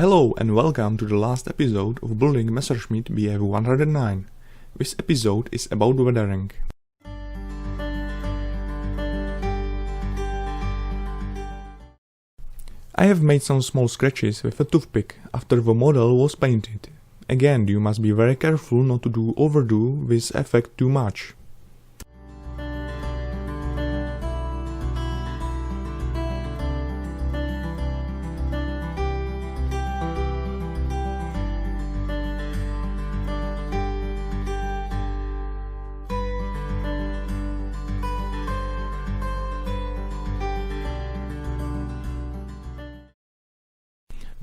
Hello and welcome to the last episode of building MESSERSCHMITT BF-109. This episode is about weathering. I have made some small scratches with a toothpick after the model was painted. Again, you must be very careful not to overdo this effect too much.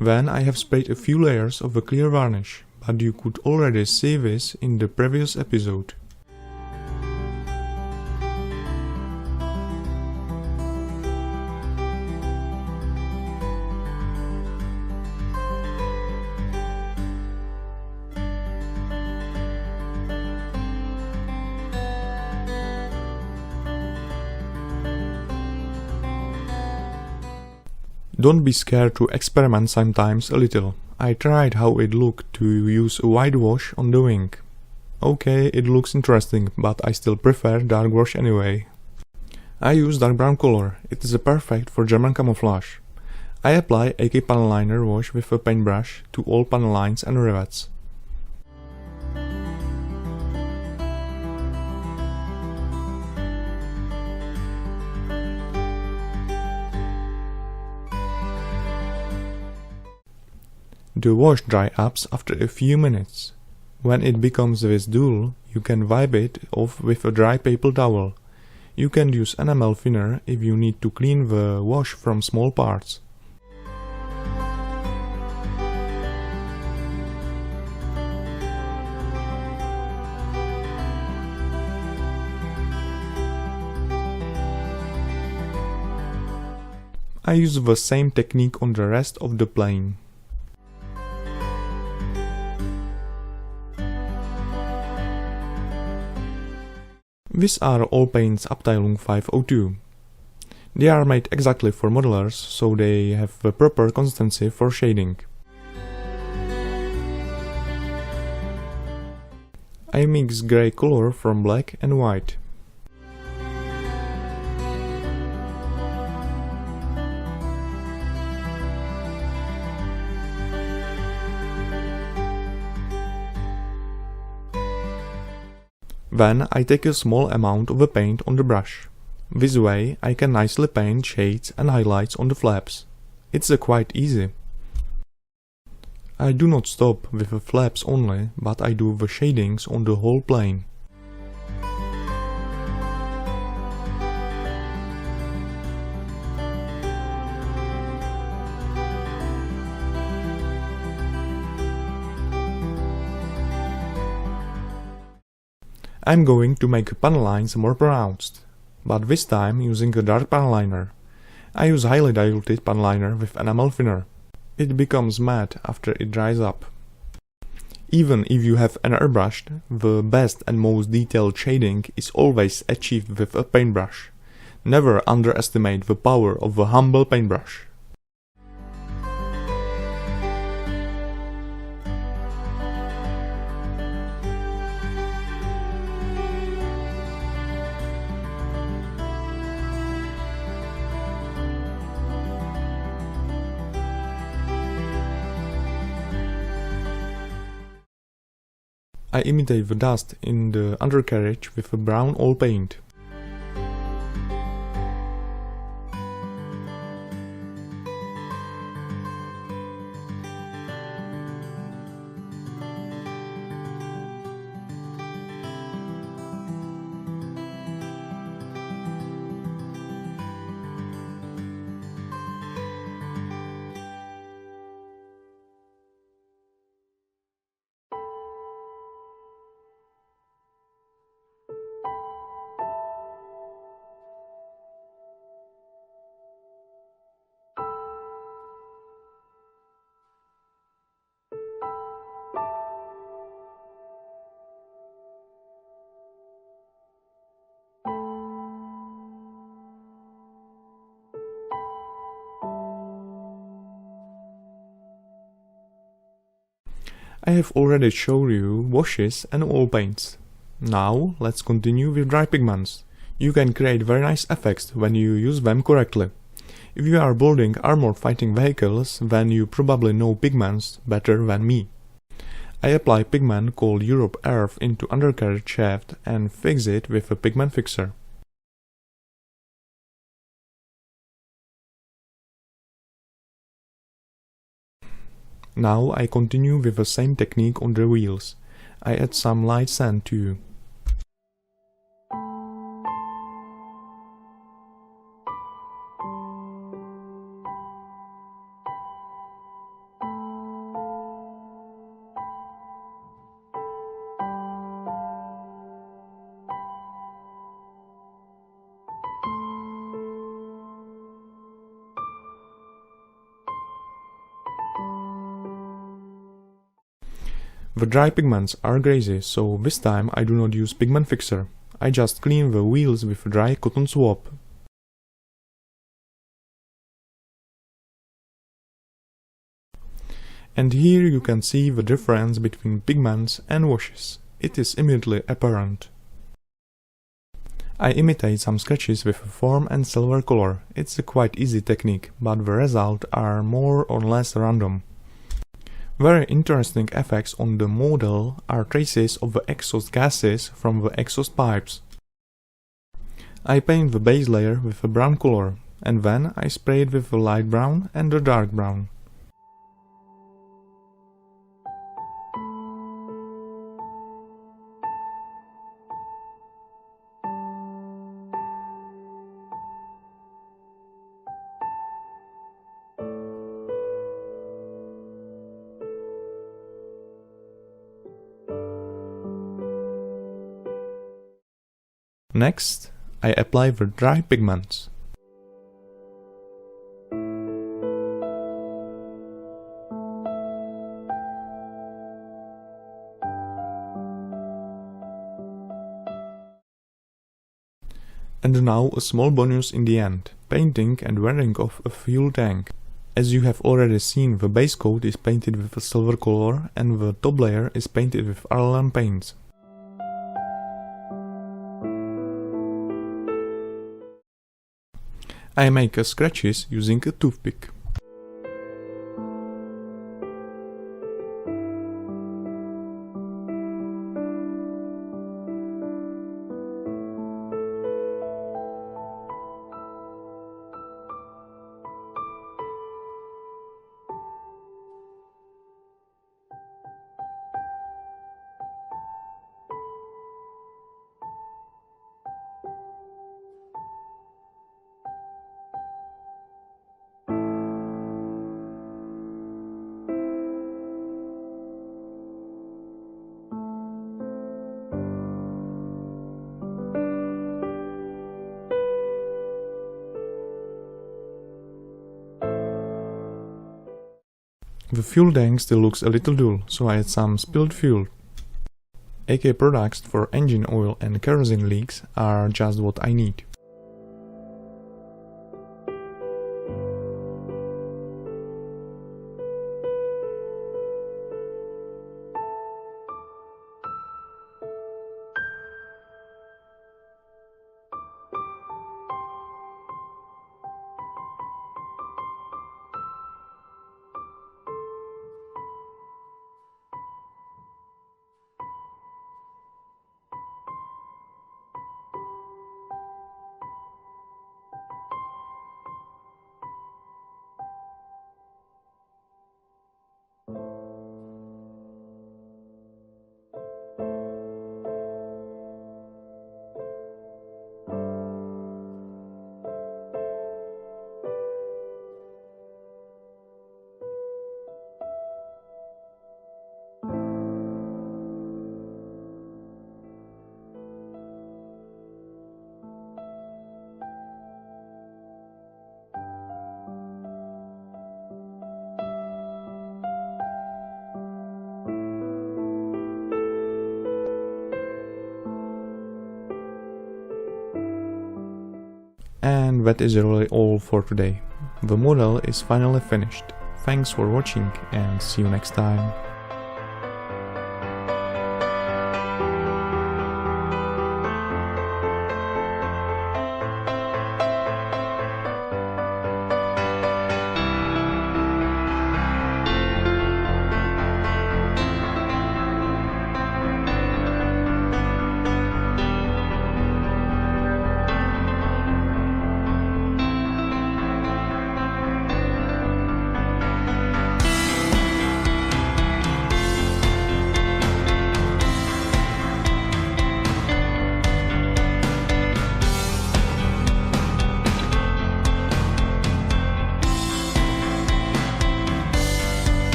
Then I have sprayed a few layers of a clear varnish, but you could already see this in the previous episode. Don't be scared to experiment sometimes a little. I tried how it looked to use a white wash on the wing. Okay, it looks interesting, but I still prefer dark wash anyway. I use dark brown color, it is perfect for German camouflage. I apply AK PANELINER wash with a paintbrush to all panel lines and rivets. The wash dries up after a few minutes. When it becomes this dull, you can wipe it off with a dry paper towel. You can use enamel thinner if you need to clean the wash from small parts. I use the same technique on the rest of the plane. These are all paints Abteilung 502. They are made exactly for modelers, so they have the proper consistency for shading. I mix grey color from black and white. Then I take a small amount of the paint on the brush. This way I can nicely paint shades and highlights on the flaps. It's quite easy. I do not stop with the flaps only, but I do the shadings on the whole plane. I'm going to make panel lines more pronounced, but this time using a dark PANELINER. I use highly diluted PANELINER with enamel thinner. It becomes matte after it dries up. Even if you have an airbrushed, the best and most detailed shading is always achieved with a paintbrush. Never underestimate the power of a humble paintbrush. I imitate the dust in the undercarriage with a brown oil paint. I have already shown you washes and oil paints. Now let's continue with dry pigments. You can create very nice effects when you use them correctly. If you are building armored fighting vehicles, then you probably know pigments better than me. I apply pigment called Europe Earth into undercarriage shaft and fix it with a pigment fixer. Now I continue with the same technique on the wheels. I add some light sand too. The dry pigments are greasy, so this time I do not use pigment fixer. I just clean the wheels with dry cotton swab. And here you can see the difference between pigments and washes. It is immediately apparent. I imitate some sketches with a foam and silver color. It's a quite easy technique, but the results are more or less random. Very interesting effects on the model are traces of the exhaust gases from the exhaust pipes. I paint the base layer with a brown color, and then I spray it with the light brown and the dark brown. Next, I apply the dry pigments. And now a small bonus in the end, painting and wearing of a fuel tank. As you have already seen, the base coat is painted with a silver color and the top layer is painted with RLM paints. I make scratches using a toothpick. The fuel tank still looks a little dull, so I add some spilled fuel. AK products for engine oil and kerosene leaks are just what I need. And that is really all for today. The model is finally finished. Thanks for watching and see you next time.